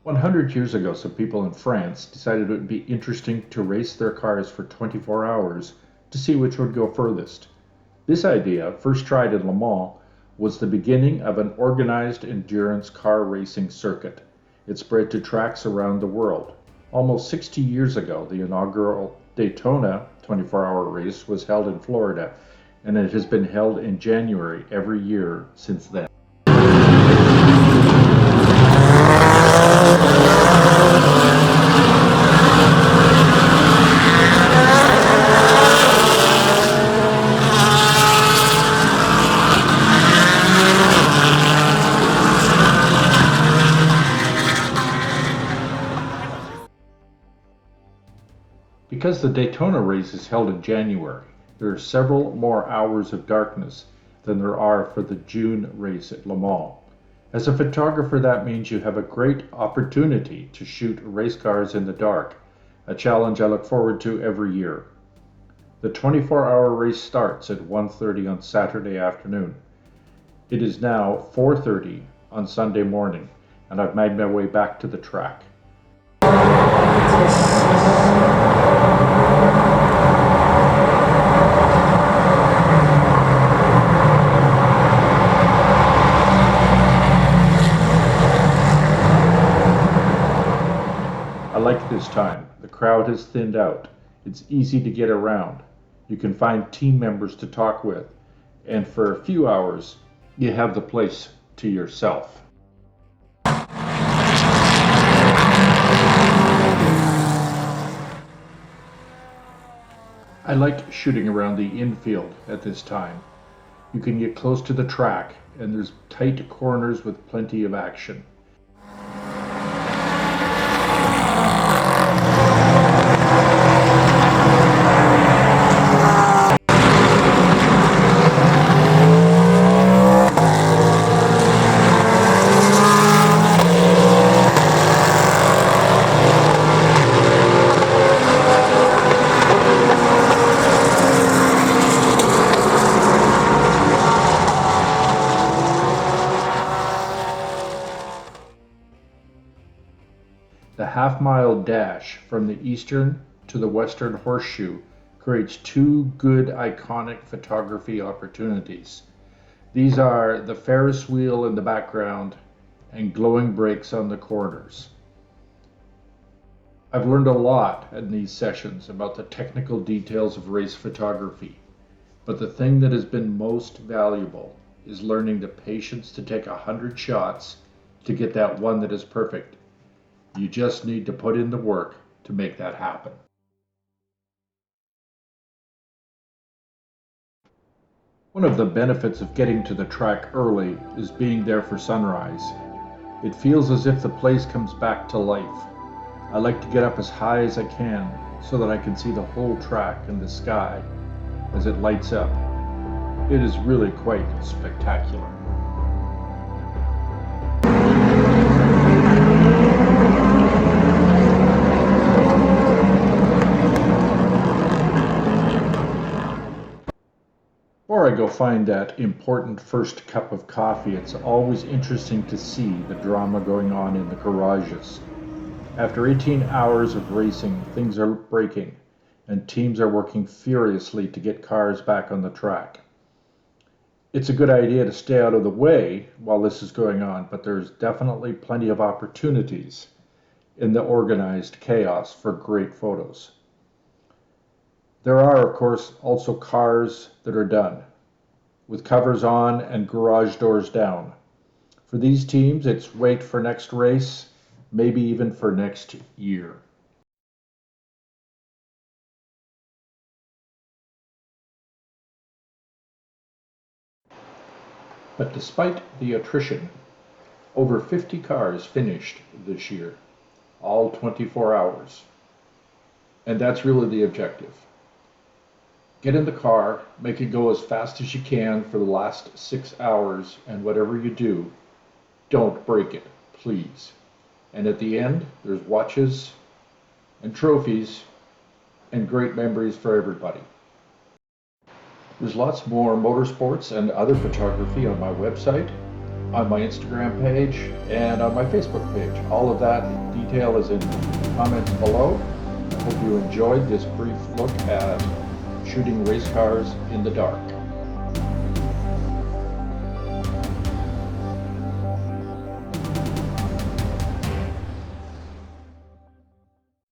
100 years ago, some people in France decided it would be interesting to race their cars for 24 hours to see which would go furthest. This idea, first tried in Le Mans, was the beginning of an organized endurance car racing circuit. It spread to tracks around the world. Almost 60 years ago, the inaugural Daytona 24-hour race was held in Florida, and it has been held in January every year since then. Because the Daytona race is held in January, there are several more hours of darkness than there are for the June race at Le Mans. As a photographer, that means you have a great opportunity to shoot race cars in the dark, a challenge I look forward to every year. The 24-hour race starts at 1:30 on Saturday afternoon. It is now 4:30 on Sunday morning, and I've made my way back to the track. I like this time. The crowd has thinned out. It's easy to get around. You can find team members to talk with, and for a few hours, you have the place to yourself. I like shooting around the infield at this time. You can get close to the track, and there's tight corners with plenty of action. The half-mile dash from the eastern to the western horseshoe creates two good iconic photography opportunities. These are the Ferris wheel in the background and glowing brakes on the corners. I've learned a lot in these sessions about the technical details of race photography, but the thing that has been most valuable is learning the patience to take 100 shots to get that one that is perfect. You just need to put in the work to make that happen. One of the benefits of getting to the track early is being there for sunrise. It feels as if the place comes back to life. I like to get up as high as I can so that I can see the whole track and the sky as it lights up. It is really quite spectacular. Before I go find that important first cup of coffee, it's always interesting to see the drama going on in the garages. After 18 hours of racing, things are breaking, and teams are working furiously to get cars back on the track. It's a good idea to stay out of the way while this is going on, but there's definitely plenty of opportunities in the organized chaos for great photos. There are, of course, also cars that are done, with covers on and garage doors down. For these teams, it's wait for next race, maybe even for next year. But despite the attrition, over 50 cars finished this year, all 24 hours. And that's really the objective. Get in the car, make it go as fast as you can for the last 6 hours, and whatever you do, don't break it, please. And at the end, there's watches and trophies and great memories for everybody. There's lots more motorsports and other photography on my website, on my Instagram page and on my Facebook page. All of that detail is in the comments below. I hope you enjoyed this brief look at shooting race cars in the dark.